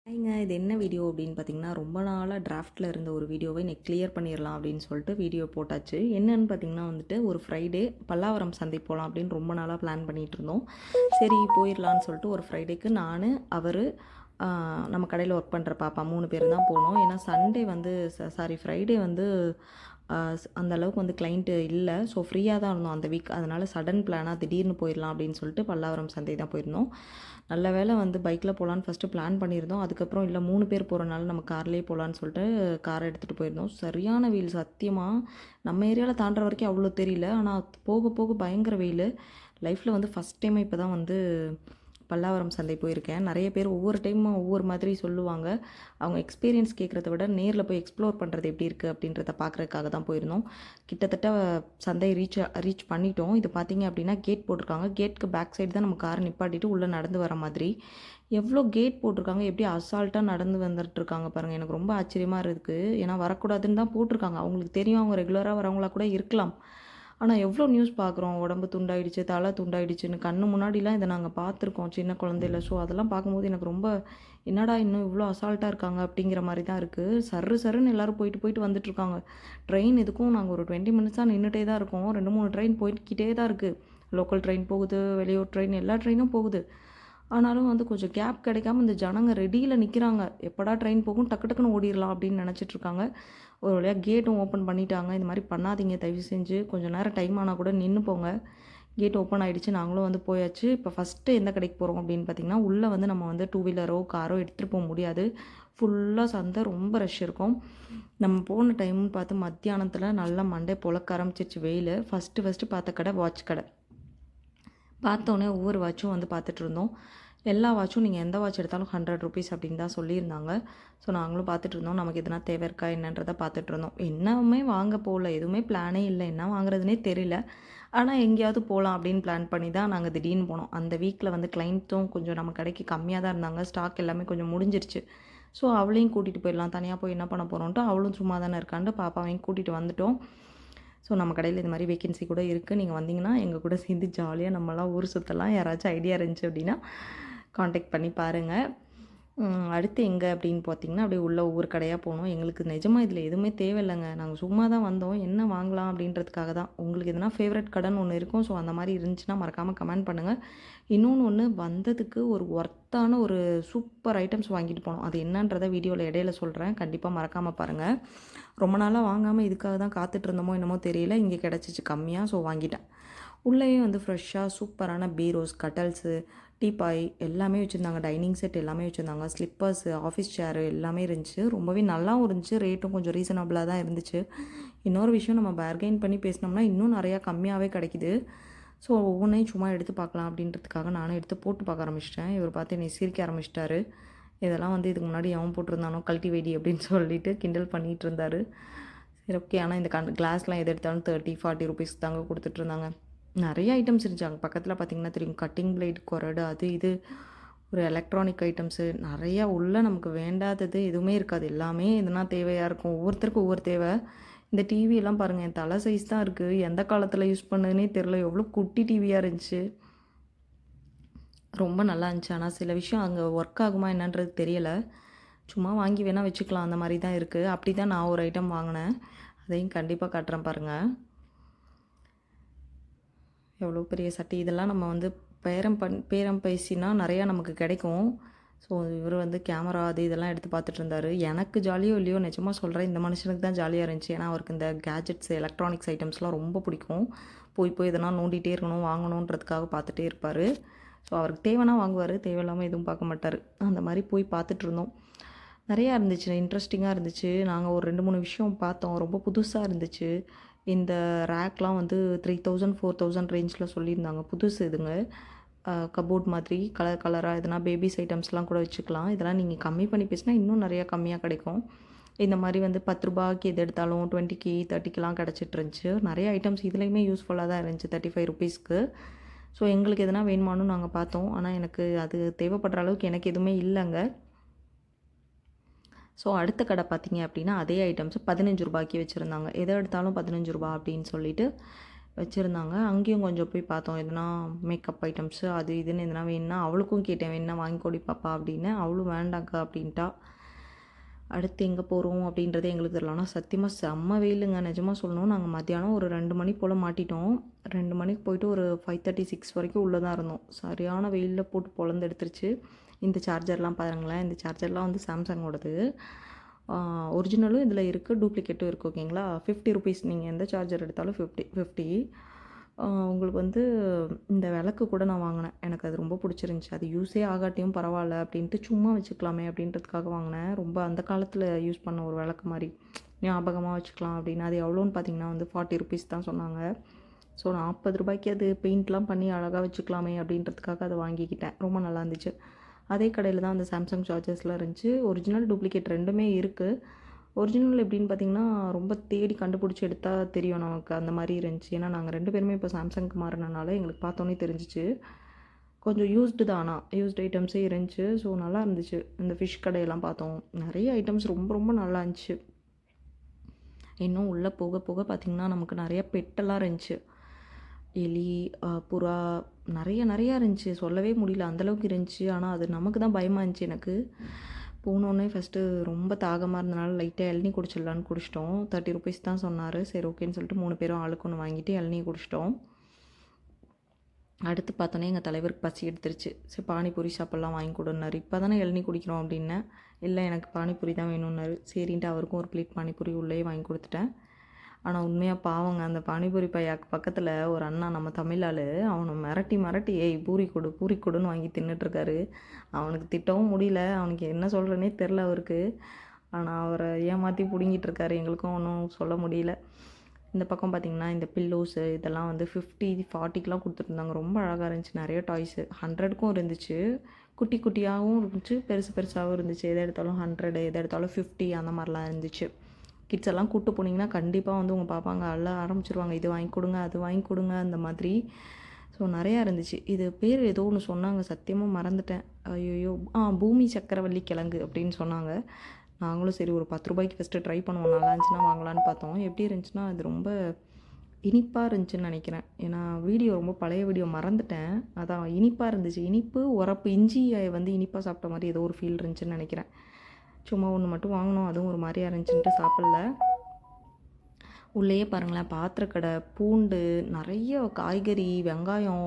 ஹாய்ங்க. இது என்ன வீடியோ அப்படின்னு பார்த்தீங்கன்னா, ரொம்ப நாளாக டிராஃப்ட்டில் இருந்த ஒரு வீடியோவை இன்னைக்கு கிளியர் பண்ணிடலாம் அப்படின்னு சொல்லிட்டு வீடியோ போட்டாச்சு. என்னன்னு பார்த்தீங்கன்னா வந்துட்டு, ஒரு ஃப்ரைடே பல்லாவரம் சந்தை போகலாம் அப்படின்னு ரொம்ப நாளாக பிளான் பண்ணிகிட்டு இருந்தோம். சரி போயிடலான்னு சொல்லிட்டு ஒரு ஃப்ரைடேக்கு நான், அவர், நம்ம கடையில் ஒர்க் பண்ணுற பாப்பா 3 பேர் தான் போனோம். ஏன்னா சண்டே வந்து ஃப்ரைடே வந்து அந்த அளவுக்கு வந்து கிளைண்ட்டு இல்லை. ஸோ ஃப்ரீயாக தான் இருந்தோம் அந்த வீக். அதனால் சடன் பிளானாக திடீர்னு போயிடலாம் அப்படின்னு சொல்லிட்டு பல்லாவரம் சந்தை தான் போயிருந்தோம். நல்ல வேளை வந்து பைக்கில் போகலான்னு ஃபஸ்ட்டு பிளான் பண்ணியிருந்தோம். அதுக்கப்புறம் இல்லை 3 பேர் போகிறனால நம்ம கார்லேயே போகலான்னு சொல்லிட்டு காரை எடுத்துகிட்டு போயிருந்தோம். சரியான வெயில் சத்தியமாக. நம்ம ஏரியாவில் தாண்டுற வரைக்கும் அவ்வளோ தெரியல. ஆனால் போக போக பயங்கர வெயில். லைஃப்பில் வந்து ஃபஸ்ட் டைம் இப்போ தான் வந்து பல்லாவரம் சந்தை போயிருக்கேன். நிறைய பேர் ஒவ்வொரு டைமும் ஒவ்வொரு மாதிரி சொல்லுவாங்க. அவங்க எக்ஸ்பீரியன்ஸ் கேட்குறத விட நேரில் போய் எக்ஸ்ப்ளோர் பண்ணுறது எப்படி இருக்குது அப்படின்றத பார்க்குறதுக்காக தான் போயிருந்தோம். கிட்டத்தட்ட சந்தை ரீச் பண்ணிட்டோம். இது பார்த்தீங்க அப்படின்னா கேட் போட்டிருக்காங்க. கேட்டுக்கு பேக் சைடு தான் நம்ம காரை நிப்பாட்டிட்டு உள்ளே நடந்து வர மாதிரி. எவ்வளோ கேட் போட்டிருக்காங்க, எப்படி அசால்ட்டாக நடந்து வந்துட்டுருக்காங்க பாருங்கள். எனக்கு ரொம்ப ஆச்சரியமாக இருக்குது. ஏன்னா வரக்கூடாதுன்னு தான் போட்டிருக்காங்க. அவங்களுக்கு தெரியும், அவங்க ரெகுலராக வரவங்களா கூட இருக்கலாம். ஆனால் எவ்வளோ நியூஸ் பார்க்குறோம், உடம்பு துண்டாயிடுச்சு, தலை துண்டாயிடுச்சுன்னு. கண்ணு முன்னாடிலாம் இதை நாங்கள் பார்த்துருக்கோம் சின்ன குழந்தையில. ஸோ அதெல்லாம் பார்க்கும்போது எனக்கு ரொம்ப என்னடா இன்னும் இவ்வளோ அசால்ட்டாக இருக்காங்க அப்படிங்கிற மாதிரி தான் இருக்குது. சருன்னு எல்லோரும் போயிட்டு வந்துட்டுருக்காங்க. ட்ரெயின் இதுக்கும் நாங்கள் ஒரு 20 மினிட்ஸாக நின்றுட்டே தான் இருக்கோம். 2-3 ட்ரெயின் போய்க்கிட்டே தான் இருக்குது. லோக்கல் ட்ரெயின் போகுது, வெளியூர் ட்ரெயின், எல்லா ட்ரெயினும் போகுது. ஆனாலும் வந்து கொஞ்சம் கேப் கிடைக்காம இந்த ஜனங்க ரெடியில் நிற்கிறாங்க. எப்படா ட்ரெயின் போகும், டக்கு டக்குன்னு ஓடிடலாம் அப்படின்னு நினச்சிட்ருக்காங்க. ஒரு வழியாக கேட்டும் ஓப்பன் பண்ணிட்டாங்க. இந்த மாதிரி பண்ணாதீங்க தயவு செஞ்சு. கொஞ்சம் நேரம் டைம் ஆனால் கூட நின்று போங்க. கேட் ஓப்பன் ஆகிடுச்சு. நாங்களும் வந்து போயாச்சு. இப்போ ஃபஸ்ட்டு எந்த கடைக்கு போகிறோம் அப்படின்னு பார்த்திங்கன்னா, உள்ளே வந்து நம்ம வந்து 2 வீலரோ காரோ எடுத்துகிட்டு போக முடியாது. ஃபுல்லாக சந்தை ரொம்ப ரஷ் இருக்கும். நம்ம போன டைம்னு பார்த்து மத்தியானத்தில் நல்லா மண்டே பொழக்க ஆரம்பிச்சிருச்சு வெயில். ஃபஸ்ட்டு பார்த்த கடை வாட்ச் கடை. பார்த்தோன்னே ஒவ்வொரு வாட்சும் வந்து பார்த்துட்ருந்தோம். எல்லா வாட்சும் நீங்கள் எந்த வாட்ச் எடுத்தாலும் 100 ருபீஸ் அப்படின்னு தான் சொல்லியிருந்தாங்க. ஸோ நாங்களும் பார்த்துட்ருந்தோம். நமக்கு எதுனா தேவை இருக்கா என்னன்றதை பார்த்துட்ருந்தோம். என்னவுமே வாங்க போகல, எதுவுமே பிளானே இல்லை. என்ன வாங்குறதுனே தெரியல. ஆனால் எங்கேயாவது போகலாம் அப்படின்னு பிளான் பண்ணி தான் நாங்கள் திடீர்னு போனோம். அந்த வீக்கில் வந்து கிளைண்ட்டும் கொஞ்சம் நம்ம கடைக்கு கம்மியாக தான் இருந்தாங்க. ஸ்டாக் எல்லாமே கொஞ்சம் முடிஞ்சிருச்சு. ஸோ அவளையும் கூட்டிகிட்டு போயிடலாம். தனியாக போய் என்ன பண்ண போகிறோன்ட்டு, அவளும் சும்மா தானே இருக்கான்ட்டு பாப்பாவையும் கூட்டிகிட்டு வந்துட்டோம். ஸோ நம்ம கடையில் இந்த மாதிரி வேக்கன்சி கூட இருக்குது. நீங்கள் வந்தீங்கன்னா எங்கள் கூட சேர்ந்து ஜாலியாக நம்மலாம் ஊர் சுற்றலாம். யாராச்சும் ஐடியா இருந்துச்சு அப்படின்னா காண்டாக்ட் பண்ணி பாருங்கள். அடுத்து எங்கே அப்படின்னு பார்த்தீங்கன்னா, அப்படியே உள்ள ஒவ்வொரு கடையாக போனோம். எங்களுக்கு நிஜமாக இதில் எதுவுமே தேவையில்லைங்க. நாங்கள் சும்மா தான் வந்தோம். என்ன வாங்கலாம் அப்படின்றதுக்காக தான். உங்களுக்கு எதுனா ஃபேவரட் கடைன்னு ஒன்று இருக்கும். ஸோ அந்த மாதிரி இருந்துச்சுன்னா மறக்காமல் கமெண்ட் பண்ணுங்கள். இன்னொன்று வந்ததுக்கு ஒரு ஒர்த்தான ஒரு சூப்பர் ஐட்டம்ஸ் வாங்கிட்டு போனோம். அது என்னன்றதை வீடியோவில் இடையில சொல்கிறேன். கண்டிப்பாக மறக்காமல் பாருங்கள். ரொம்ப நாளாக வாங்காமல் இதுக்காக தான் காத்துட்ருந்தோமோ என்னமோ தெரியல. இங்கே கிடச்சிச்சு கம்மியாக. ஸோ வாங்கிட்டேன். உள்ளேயே வந்து ஃப்ரெஷ்ஷாக சூப்பரான பீரோஸ், கட்டல்ஸு, டீபாய் எல்லாமே வச்சுருந்தாங்க. டைனிங் செட் எல்லாமே வச்சுருந்தாங்க. ஸ்லிப்பர்ஸு, ஆஃபீஸ் சேரு எல்லாமே இருந்துச்சு. ரொம்பவே நல்லாவும் இருந்துச்சு. ரேட்டும் கொஞ்சம் ரீசனபிளாக தான் இருந்துச்சு. இன்னொரு விஷயம், நம்ம பார்கெயின் பண்ணி பேசினோம்னா இன்னும் நிறையா கம்மியாகவே கிடைக்கிது. ஸோ ஒவ்வொன்றையும் சும்மா எடுத்து பார்க்கலாம் அப்படின்றதுக்காக நானும் எடுத்து போட்டு பார்க்க ஆரம்பிச்சிட்டேன். இவர் பார்த்து என்னை சிரிக்க ஆரம்பிச்சிட்டாரு. இதெல்லாம் வந்து இதுக்கு முன்னாடி அவன் போட்டிருந்தானோ கழட்டி வெடி அப்படின்னு சொல்லிட்டு கிண்டல் பண்ணிகிட்டு இருந்தார். சரி ஓகே. ஆனால் இந்த கிளாஸ்லாம் எது எடுத்தாலும் 30-40 ருபீஸ் தாங்க கொடுத்துட்ருந்தாங்க. நிறைய ஐட்டம்ஸ் இருந்துச்சு. அங்கே பக்கத்தில் பார்த்திங்கன்னா தெரியும், கட்டிங் பிளேட், கொரடு, அது இது, ஒரு எலக்ட்ரானிக் ஐட்டம்ஸு நிறையா. உள்ளே நமக்கு வேண்டாதது எதுவுமே இருக்காது. எல்லாமே எதுனா தேவையாக இருக்கும். ஒவ்வொருத்தருக்கும் ஒவ்வொரு தேவை. இந்த டிவியெல்லாம் பாருங்கள், என் தலை சைஸ் தான் இருக்குது. எந்த காலத்தில் யூஸ் பண்ணுதுன்னே தெரில. எவ்வளோ குட்டி டிவியாக இருந்துச்சு. ரொம்ப நல்லா இருந்துச்சு. ஆனால் சில விஷயம் அங்கே ஒர்க் ஆகுமா என்னன்றது தெரியலை. சும்மா வாங்கி வேணால் வச்சுக்கலாம், அந்த மாதிரி தான் இருக்குது. அப்படி தான் நான் ஒரு ஐட்டம் வாங்கினேன். அதையும் கண்டிப்பாக காட்டுறேன் பாருங்கள். எவ்வளோ பெரிய சட்டி. இதெல்லாம் நம்ம வந்து பேரம் பேசினா நிறையா நமக்கு கிடைக்கும். ஸோ இவர் வந்து கேமரா அது இதெல்லாம் எடுத்து பார்த்துட்டு இருந்தார். எனக்கு ஜாலியோ இல்லையோ, நிஜமாக சொல்கிறேன், இந்த மனுஷனுக்கு தான் ஜாலியாக இருந்துச்சு. ஏன்னா அவருக்கு இந்த கேஜெட்ஸ், எலக்ட்ரானிக்ஸ் ஐட்டம்ஸ்லாம் ரொம்ப பிடிக்கும். போய் இதெல்லாம் நோண்டிகிட்டே இருக்கணும், வாங்கணுன்றதுக்காக பார்த்துட்டே இருப்பார். ஸோ அவருக்கு தேவைன்னா வாங்குவார், தேவையில்லாமல் எதுவும் பார்க்க மாட்டார். அந்த மாதிரி போய் பார்த்துட்டு இருந்தோம். நிறையா இருந்துச்சு, இன்ட்ரெஸ்டிங்காக இருந்துச்சு. நாங்கள் ஒரு 2-3 விஷயம் பார்த்தோம். ரொம்ப புதுசாக இருந்துச்சு. இந்த ரேக்லாம் வந்து 3000-4000 ரேஞ்சில் சொல்லியிருந்தாங்க. புதுசு இதுங்க. கபோர்ட் மாதிரி கலராக எதனா பேபிஸ் ஐட்டம்ஸ்லாம் கூட வச்சுக்கலாம். இதெல்லாம் நீங்கள் கம்மி பண்ணி பேசினா இன்னும் நிறையா கம்மியாக கிடைக்கும். இந்த மாதிரி வந்து 10 ரூபாய்க்கு எது எடுத்தாலும் 20க்கு 30க்கெலாம் கிடச்சிட்ருந்துச்சு. நிறைய ஐட்டம்ஸ் இதுலேயுமே யூஸ்ஃபுல்லாக தான் இருந்துச்சு 35 ருபீஸ்க்கு. ஸோ எங்களுக்கு எதனா வேணுமானு நாங்கள் பார்த்தோம். ஆனால் எனக்கு அது தேவைப்படுற அளவுக்கு எனக்கு எதுவுமே இல்லைங்க. ஸோ அடுத்த கடை பார்த்திங்க அப்படின்னா, அதே ஐட்டம்ஸ் 15 ரூபாய்க்கு வச்சுருந்தாங்க. எதை எடுத்தாலும் 15 ரூபா அப்படின்னு சொல்லிட்டு வச்சுருந்தாங்க. அங்கேயும் கொஞ்சம் போய் பார்த்தோம். எதுனா மேக்கப் ஐட்டம்ஸு அது இதுன்னு எதுனா வேணுன்னா அவளுக்கும் கேட்டேன், வேணுனா வாங்கிக்கோடி பாப்பா அப்படின்னு. அவளும் வேண்டாங்க்கா அப்படின்ட்டா. அடுத்து எங்கே போகிறோம் அப்படின்றதே எங்களுக்கு தெரியல. ஆனால் சத்தியமாக செம்ம வெயிலுங்க. நிஜமாக சொல்லணும், நாங்கள் மத்தியானம் ஒரு 2 மணி போல் மாட்டிட்டோம். 2 மணிக்கு போயிட்டு ஒரு 5:30, 6 வரைக்கும் உள்ளே தான் இருந்தோம். சரியான வெயிலில் போட்டு பொளந்து எடுத்துருச்சு. இந்த சார்ஜர்லாம் பாருங்களேன். இந்த சார்ஜர்லாம் வந்து சாம்சங்கோடது. ஒரிஜினலும் இதில் இருக்குது, டூப்ளிகேட்டும் இருக்குது. ஓகேங்களா, 50 ருபீஸ். நீங்கள் எந்த சார்ஜர் எடுத்தாலும் 50. உங்களுக்கு வந்து இந்த விளக்கு கூட நான் வாங்கினேன். எனக்கு அது ரொம்ப பிடிச்சிருந்துச்சி. அது யூஸே ஆகாட்டியும் பரவாயில்ல அப்படின்ட்டு சும்மா வச்சுக்கலாமே அப்படின்றதுக்காக வாங்கினேன். ரொம்ப அந்த காலத்தில் யூஸ் பண்ண ஒரு விளக்கு மாதிரி ஞாபகமாக வச்சுக்கலாம் அப்படின்னு. அது எவ்வளோன்னு பார்த்தீங்கன்னா வந்து 40 ருபீஸ் தான் சொன்னாங்க. ஸோ 40 ரூபாய்க்கு அது பெயிண்ட்லாம் பண்ணி அழகாக வச்சுக்கலாமே அப்படின்றதுக்காக அதை வாங்கிக்கிட்டேன். ரொம்ப நல்லா இருந்துச்சு. அதே கடையில் தான் அந்த சாம்சங் சார்ஜர்ஸ்லாம் இருந்துச்சு. ஒரிஜினல், டூப்ளிகேட் ரெண்டுமே இருக்குது. ஒரிஜினல் எப்படின்னு பார்த்தீங்கன்னா, ரொம்ப தேடி கண்டுபிடிச்சி எடுத்தால் தெரியும் நமக்கு, அந்த மாதிரி இருந்துச்சு. ஏன்னா நாங்கள் 2 பேருமே இப்போ சாம்சங்க்கு மாறினனால எங்களுக்கு பார்த்தோன்னே தெரிஞ்சிச்சு. கொஞ்சம் யூஸ்டு தான், ஆனால் யூஸ்டு ஐட்டம்ஸே இருந்துச்சு. ஸோ நல்லா இருந்துச்சு. இந்த ஃபிஷ் கடையெல்லாம் பார்த்தோம். நிறைய ஐட்டம்ஸ் ரொம்ப ரொம்ப நல்லா இருந்துச்சு. இன்னும் உள்ளே போக போக பார்த்திங்கன்னா நமக்கு நிறைய பெட்டெல்லாம் இருந்துச்சு. எலி, புறா நிறையா இருந்துச்சு. சொல்லவே முடியல, அந்தளவுக்கு இருந்துச்சு. ஆனால் அது நமக்கு தான் பயமாக இருந்துச்சு. எனக்கு போனோடனே ஃபஸ்ட்டு ரொம்ப தாகமாக இருந்தனால லைட்டாக இளநீ குடிச்சிடலான்னு குடிச்சிட்டோம். 30 ருபீஸ் தான் சொன்னார். சரி ஓகேன்னு சொல்லிட்டு 3 பேரும் ஆளுக்கு ஒன்று வாங்கிட்டு இளநீ குடிச்சிட்டோம். அடுத்து பார்த்தோன்னே எங்கள் தலைவருக்கு பசி எடுத்துருச்சு. சரி பானிபூரி சாப்பிட்லாம், வாங்கி கொடுன்னாரு. இப்போ தானே இளநீ குடிக்கிறோம் அப்படின்னேன். இல்லை எனக்கு பானிபூரி தான் வேணும்னாரு. சரின்ட்டு அவருக்கும் ஒரு பிளேட் பானிபூரி உள்ளே வாங்கி கொடுத்துட்டேன். ஆனால் உண்மையாக பாவங்க, அந்த பானிபூரி பையாக்கு பக்கத்தில் ஒரு அண்ணா, நம்ம தமிழ் ஆள், அவனை மிரட்டி ஏய் பூரி கொடுன்னு வாங்கி தின்னுட்ருக்காரு. அவனுக்கு திட்டவும் முடியல, அவனுக்கு என்ன சொல்கிறேனே தெரில அவருக்கு. ஆனால் அவரை ஏமாற்றி பிடுங்கிட்டுருக்காரு. எங்களுக்கும் ஒன்றும் சொல்ல முடியல. இந்த பக்கம் பார்த்திங்கன்னா இந்த பில்லோஸு இதெல்லாம் வந்து 50, 40க்கெலாம் கொடுத்துருந்தாங்க. ரொம்ப அழகாக இருந்துச்சு. நிறைய டாய்ஸு 100க்கும் இருந்துச்சு. குட்டி குட்டியாகவும் இருந்துச்சு, பெருசாகவும் இருந்துச்சு. எதை எடுத்தாலும் 100, எதை எடுத்தாலும் 50 அந்த மாதிரிலாம் இருந்துச்சு. கிட்ஸ் எல்லாம் கூப்பிட்டு போனீங்கன்னா கண்டிப்பாக வந்து உங்கள் பாப்பாங்க அள்ள ஆரம்பிச்சிருவாங்க. இது வாங்கி கொடுங்க, அது வாங்கி கொடுங்க அந்த மாதிரி. ஸோ நிறையா இருந்துச்சு. இது பேர் ஏதோ ஒன்று சொன்னாங்க, சத்தியமாக மறந்துட்டேன். ஐயோ, பூமி சக்கரவள்ளி கிழங்கு அப்படின்னு சொன்னாங்க. நாங்களும் சரி ஒரு 10 ரூபாய்க்கு ஃபஸ்ட்டு ட்ரை பண்ணுவோம், நல்லா இருந்துச்சுன்னா வாங்கலான்னு பார்த்தோம். எப்படி இருந்துச்சுன்னா அது ரொம்ப இனிப்பாக இருந்துச்சுன்னு நினைக்கிறேன். ஏன்னா வீடியோ ரொம்ப பழைய வீடியோ, மறந்துட்டேன். அதான் இனிப்பாக இருந்துச்சு. இனிப்பு, உரப்பு, இஞ்சியை வந்து இனிப்பாக சாப்பிட்ட மாதிரி ஏதோ ஒரு ஃபீல் இருந்துச்சுன்னு நினைக்கிறேன். சும்மா ஒன்று மட்டும் வாங்கினோம், அதுவும் ஒரு மாதிரியா இருந்துச்சுன்ட்டு சாப்பிடல. உள்ளேயே பாருங்களேன், பாத்திரக்கடை, பூண்டு, நிறைய காய்கறி, வெங்காயம்,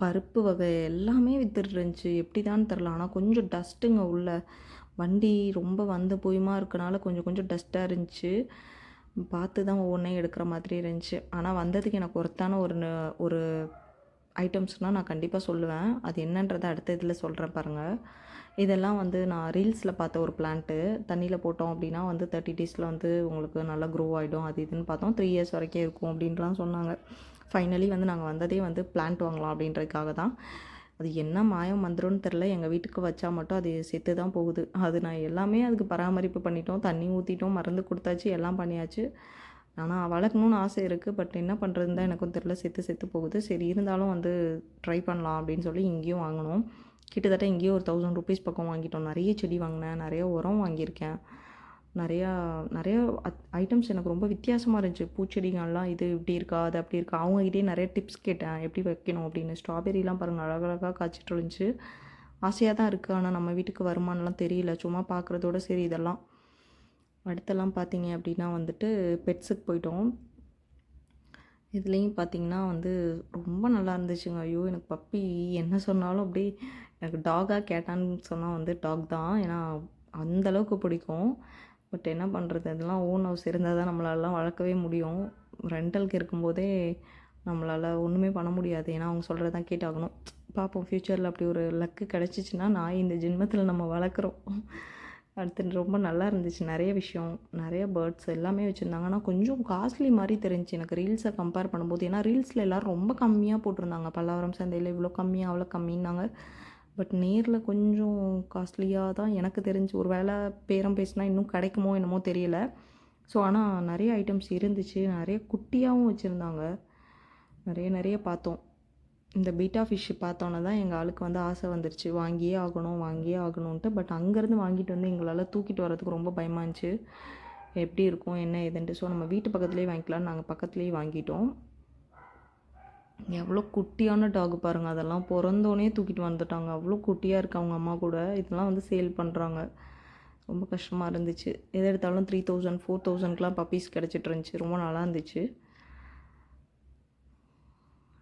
பருப்பு வகை எல்லாமே வித்துட்டு இருந்துச்சு. எப்படி தான் தெரில. ஆனால் கொஞ்சம் டஸ்ட்டுங்க உள்ள. வண்டி ரொம்ப வந்து போயுமா இருக்கனால கொஞ்சம் டஸ்ட்டாக இருந்துச்சு. பார்த்து தான் ஒவ்வொன்றையும் எடுக்கிற மாதிரி இருந்துச்சு. ஆனால் வந்ததுக்கு எனக்கு ஒருத்தான ஒரு ஐட்டம்ஸ்னால் நான் கண்டிப்பாக சொல்லுவேன். அது என்னன்றதை அடுத்த இதில் சொல்கிறேன் பாருங்கள். இதெல்லாம் வந்து நான் ரீல்ஸில் பார்த்த ஒரு பிளான்ட்டு. தண்ணியில் போட்டோம் அப்படின்னா வந்து 30 டேஸில் வந்து உங்களுக்கு நல்லா க்ரோ ஆகிடும். அது இதுன்னு பார்த்தோம். 3 இயர்ஸ் வரைக்கும் இருக்கும் அப்படின்லாம் சொன்னாங்க. ஃபைனலி வந்து நாங்கள் வந்ததே வந்து பிளான்ட் வாங்கலாம் அப்படின்றதுக்காக தான். அது என்ன மாயம் வந்துரும்னு தெரில. எங்கள் வீட்டுக்கு வச்சா மட்டும் அது செத்து தான் போகுது. அது நான் எல்லாமே அதுக்கு பராமரிப்பு பண்ணிட்டோம், தண்ணி ஊற்றிட்டோம், மருந்து கொடுத்தாச்சு, எல்லாம் பண்ணியாச்சு. ஆனால் வளர்க்கணுன்னு ஆசை இருக்குது. பட் என்ன பண்ணுறதுன்னு தான் எனக்கும் தெரில. செத்து போகுது. சரி இருந்தாலும் வந்து ட்ரை பண்ணலாம் அப்படின்னு சொல்லி இங்கேயும் வாங்கினோம். கிட்டத்தட்ட இங்கேயும் ஒரு 1000 ருபீஸ் பக்கம் வாங்கிட்டோம். நிறைய செடி வாங்கினேன், நிறைய உரம் வாங்கியிருக்கேன். நிறையா ஐட்டம்ஸ் எனக்கு ரொம்ப வித்தியாசமாக இருந்துச்சு. பூச்செடிகள்லாம் இது இப்படி இருக்கா, அது அப்படி இருக்கா. அவங்ககிட்டே நிறைய டிப்ஸ் கேட்டேன், எப்படி வைக்கணும் அப்படின்னு. ஸ்ட்ராபெரிலாம் பாருங்கள், அழகழகாக காய்ச்சிட்டு இருந்துச்சு. ஆசையாக தான் இருக்குது. ஆனால் நம்ம வீட்டுக்கு வருமானலாம் தெரியல. சும்மா பார்க்குறதோட சரி. இதெல்லாம் அடுத்தெல்லாம் பார்த்தீங்க அப்படின்னா வந்துட்டு பெட்ஸுக்கு போயிட்டோம். இதுலேயும் பார்த்திங்கன்னா வந்து ரொம்ப நல்லா இருந்துச்சுங்க. ஐயோ, எனக்கு பப்பி என்ன சொன்னாலும் அப்படியே எனக்கு டாகாக கேட்டான்னு சொன்னால் வந்து டாக் தான். ஏன்னா அந்தளவுக்கு பிடிக்கும். பட் என்ன பண்ணுறது, அதெல்லாம் ஓன் ஹவுஸ் இருந்தால் தான் நம்மளாலலாம் வளர்க்கவே முடியும். ரெண்டலுக்கு இருக்கும்போதே நம்மளால் ஒன்றுமே பண்ண முடியாது. ஏன்னா அவங்க சொல்கிறது தான் கேட்டாகணும். பார்ப்போம் ஃப்யூச்சரில் அப்படி ஒரு லக்கு கிடச்சிச்சின்னா நாய் இந்த ஜென்மத்தில் நம்ம வளர்க்குறோம். அடுத்து ரொம்ப நல்லா இருந்துச்சு. நிறைய விஷயம், நிறைய பேர்ட்ஸ் எல்லாமே வச்சுருந்தாங்க. ஆனால் கொஞ்சம் காஸ்ட்லி மாதிரி தெரிஞ்சிச்சு எனக்கு ரீல்ஸை கம்பேர் பண்ணும்போது. ஏன்னா ரீல்ஸில் எல்லோரும் ரொம்ப கம்மியாக போட்டிருந்தாங்க. பல்லாவரம் சந்தையில் இவ்வளோ கம்மியாக, அவ்வளோ கம்மின்னாங்க. பட் நேரில் கொஞ்சம் காஸ்ட்லியாக தான் எனக்கு தெரிஞ்சு. ஒரு வேளை பேரம் பேசினா இன்னும் கிடைக்குமோ என்னமோ தெரியல. ஸோ ஆனால் நிறைய ஐட்டம்ஸ் இருந்துச்சு. நிறைய குட்டியாகவும் வச்சுருந்தாங்க. நிறைய பார்த்தோம். இந்த பீட்டா ஃபிஷ் பார்த்தோன்னே தான் எங்கள் ஆளுக்கு வந்து ஆசை வந்துருச்சு, வாங்கியே ஆகணும்ன்ட்டு. பட் அங்கேருந்து வாங்கிட்டு வந்து எங்களால் தூக்கிட்டு வரதுக்கு ரொம்ப பயமாக இருந்துச்சு. எப்படி இருக்கும் என்ன ஏதுன்ட்டு. ஸோ நம்ம வீட்டு பக்கத்துலேயே வாங்கிக்கலான்னு நாங்கள் பக்கத்துலேயே வாங்கிட்டோம். எவ்வளோ குட்டியான டாக் பாருங்கள், அதெல்லாம் பிறந்தோடனே தூக்கிட்டு வந்துட்டாங்க. அவ்வளோ குட்டியாக இருக்குது அவங்க அம்மா கூட. இதெல்லாம் வந்து சேல் பண்ணுறாங்க. ரொம்ப கஷ்டமாக இருந்துச்சு. எது எடுத்தாலும் 3000 4000க்குலாம் பப்பீஸ் கிடச்சிட்டு இருந்துச்சு. ரொம்ப நல்லா இருந்துச்சு.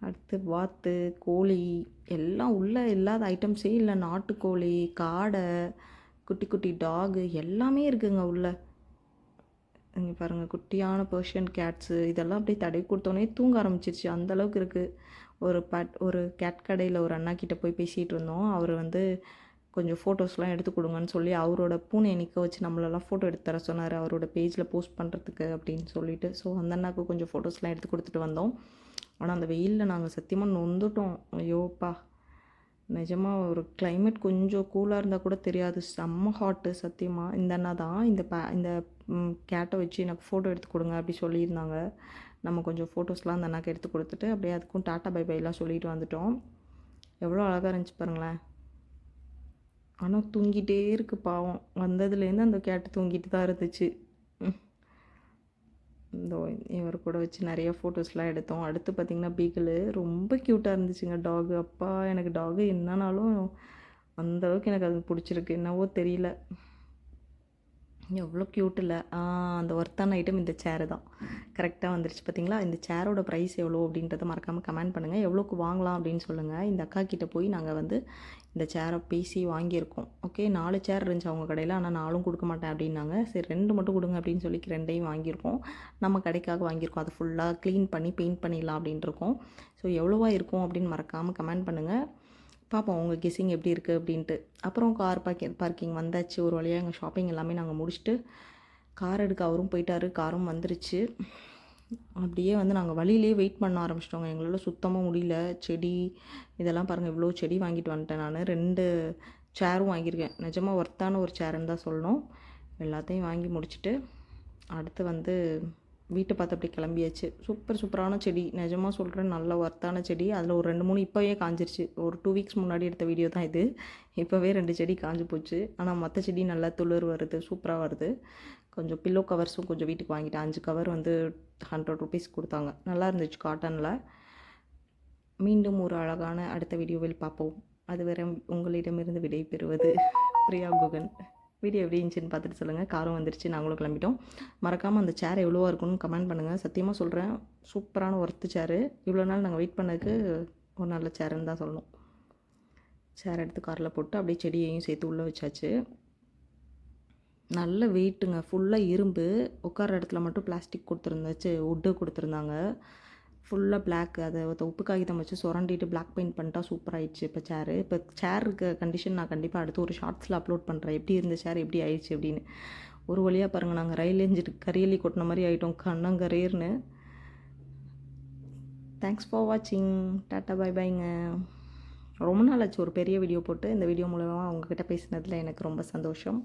அடுத்து வாத்து, கோழி எல்லாம் உள்ளே இல்லாத ஐட்டம்ஸே இல்லை. நாட்டுக்கோழி, காடை, குட்டி குட்டி டாகு எல்லாமே இருக்குங்க உள்ளே. இங்கே பாருங்கள், குட்டியான பர்ஷியன் கேட்ஸு இதெல்லாம் அப்படியே தடவி கொடுத்தோன்னே தூங்க ஆரம்பிச்சிருச்சு. அந்தளவுக்கு இருக்குது. ஒரு கேட் கடையில் ஒரு அண்ணா கிட்டே போய் பேசிகிட்டு இருந்தோம். அவர் வந்து கொஞ்சம் ஃபோட்டோஸ்லாம் எடுத்து கொடுங்கன்னு சொல்லி அவரோட பூனையை நிற்க வச்சு நம்மளெல்லாம் ஃபோட்டோ எடுத்து தர சொன்னார், அவரோட பேஜில் போஸ்ட் பண்ணுறதுக்கு அப்படின்னு சொல்லிட்டு. ஸோ அந்த அண்ணாவுக்கு கொஞ்சம் ஃபோட்டோஸ்லாம் எடுத்து கொடுத்துட்டு வந்தோம். ஆனால் அந்த வெயிலில் நாங்கள் சத்தியமாக நொந்துட்டோம். ஐயோப்பா, நிஜமாக ஒரு கிளைமேட் கொஞ்சம் கூலாக இருந்தால் கூட தெரியாது, செம்ம ஹாட்டு சத்தியமாக. இந்த அண்ணா தான் இந்த கேட்டை வச்சு எனக்கு ஃபோட்டோ எடுத்து கொடுங்க அப்படி சொல்லியிருந்தாங்க. நம்ம கொஞ்சம் ஃபோட்டோஸ்லாம் அந்த அண்ணாக்கு எடுத்து கொடுத்துட்டு அப்படியே அதுக்கும் டாட்டா பை பைலாம் சொல்லிட்டு வந்துட்டோம். எவ்வளோ அழகாக இருந்துச்சு பாருங்களேன். ஆனால் தூங்கிட்டே இருக்குது பாவம். வந்ததுலேருந்து அந்த கேட்டு தூங்கிட்டு தான் இருந்துச்சு. இந்த இவர் கூட வச்சு நிறைய ஃபோட்டோஸ்லாம் எடுத்தோம். அடுத்து பார்த்திங்கன்னா பீகிளு ரொம்ப க்யூட்டாக இருந்துச்சுங்க டாகு. அப்பா, எனக்கு டாகு என்னன்னாலும் அந்தளவுக்கு எனக்கு அது பிடிச்சிருக்கு, என்னவோ தெரியல. எவ்வளோ க்யூட் இல்லை? அந்த ஒர்த்தான ஐட்டம் இந்த சேரு தான். கரெக்டாக வந்துருச்சு பார்த்தீங்களா? இந்த சேரோட ப்ரைஸ் எவ்வளோ அப்படின்றத மறக்காமல் கமெண்ட் பண்ணுங்கள். எவ்வளோக்கு வாங்கலாம் அப்படின்னு சொல்லுங்கள். இந்த அக்கா கிட்டே போய் நாங்கள் வந்து இந்த சேரை பேசி வாங்கியிருக்கோம். ஓகே, 4 சேர் இருந்துச்சு அவங்க கடையில். ஆனால் 4 கொடுக்க மாட்டேன் அப்படின்னாங்க. சரி 2 மட்டும் கொடுங்க அப்படின்னு சொல்லி 2ஐயும் வாங்கியிருக்கோம். நம்ம கடைக்காக வாங்கியிருக்கோம். அதை ஃபுல்லாக க்ளீன் பண்ணி பெயிண்ட் பண்ணிடலாம் அப்படின்ட்டு இருக்கோம். ஸோ எவ்வளோவா இருக்கும் அப்படின்னு மறக்காமல் கமெண்ட் பண்ணுங்கள். பார்ப்போம் உங்கள் கெஸ்ஸிங் எப்படி இருக்குது அப்படின்ட்டு. அப்புறம் கார் பார்க்கிங் வந்தாச்சு. ஒரு வழியாக எங்கள் ஷாப்பிங் எல்லாமே நாங்கள் முடிச்சுட்டு கார் எடுக்க அவரும் போயிட்டார். காரும் வந்துருச்சு. அப்படியே வந்து நாங்கள் வழியிலே வெயிட் பண்ண ஆரம்பிச்சிட்டோங்க. எங்களால் சுத்தமாக முடியல. செடி இதெல்லாம் பாருங்கள், இவ்வளோ செடி வாங்கிட்டு வந்துட்டேன் நான். 2 சேரும் வாங்கியிருக்கேன். நிஜமாக ஒர்த்தான ஒரு சேருன்னு தான் சொல்லணும். எல்லாத்தையும் வாங்கி முடிச்சுட்டு அடுத்து வந்து வீட்டை பார்த்து அப்படி கிளம்பியாச்சு. சூப்பரான செடி, நிஜமாக சொல்கிறேன், நல்ல ஒர்த்தான செடி. அதில் ஒரு 2-3 இப்போவே காஞ்சிருச்சு. ஒரு 2 வீக்ஸ் முன்னாடி எடுத்த வீடியோ தான் இது. இப்போவே 2 செடி காஞ்சி போச்சு. ஆனால் மற்ற செடி நல்லா துளிர் வருது, சூப்பராக வருது. கொஞ்சம் பில்லோ கவர்ஸும் கொஞ்சம் வீட்டுக்கு வாங்கிட்டேன். 5 கவர் வந்து 100 ருபீஸ் கொடுத்தாங்க. நல்லா இருந்துச்சு காட்டனில். மீண்டும் ஒரு அழகான அடுத்த வீடியோவில் பார்ப்போம். அதுவரை உங்களிடமிருந்து விடை பெறுவது பிரியா குகன். வீடியோ எப்படி இருந்துச்சுன்னு பார்த்துட்டு சொல்லுங்கள். காரும் வந்துருச்சு, நாங்களும் கிளம்பிட்டோம். மறக்காமல் அந்த சேர் எவ்வளோவா இருக்குன்னு கமெண்ட் பண்ணுங்கள். சத்தியமாக சொல்கிறேன், சூப்பரான ஒர்த்து சேரு. இவ்வளோ நாள் நாங்கள் வெயிட் பண்ணதுக்கு ஒரு நல்ல சேருன்னு தான் சொல்லணும். சேர் எடுத்து காரில் போட்டு அப்படியே செடியையும் சேர்த்து உள்ளே வச்சாச்சு. நல்ல வெயிட்டுங்க, ஃபுல்லாக இரும்பு. உட்கார இடத்துல மட்டும் பிளாஸ்டிக் கொடுத்துருந்தாச்சு, உட்டு கொடுத்துருந்தாங்க. ஃபுல்லாக பிளாக். அதை உப்பு காகிதம் வச்சு சுரண்டிட்டு பிளாக் பெயிண்ட் பண்ணிட்டா சூப்பராகிடுச்சு இப்போ சேரு. இப்போ சேருக்கு கண்டிஷன் நான் கண்டிப்பாக அடுத்து ஒரு ஷார்ட்ஸில் அப்லோட் பண்ணுறேன். எப்படி இருந்த சேர் எப்படி ஆயிடுச்சு அப்படின்னு. ஒரு வழியாக பாருங்கள், நாங்கள் ரயில் எஞ்சிட்டு கரியலி கொட்டின மாதிரி ஆகிட்டோம், கண்ணங்கரேர்னு. தேங்க்ஸ் ஃபார் வாட்சிங். டாட்டா பை பைங்க. ரொம்ப நாள் ஆச்சு ஒரு பெரிய வீடியோ போட்டு. இந்த வீடியோ மூலமாக உங்ககிட்ட பேசினதில் எனக்கு ரொம்ப சந்தோஷம்.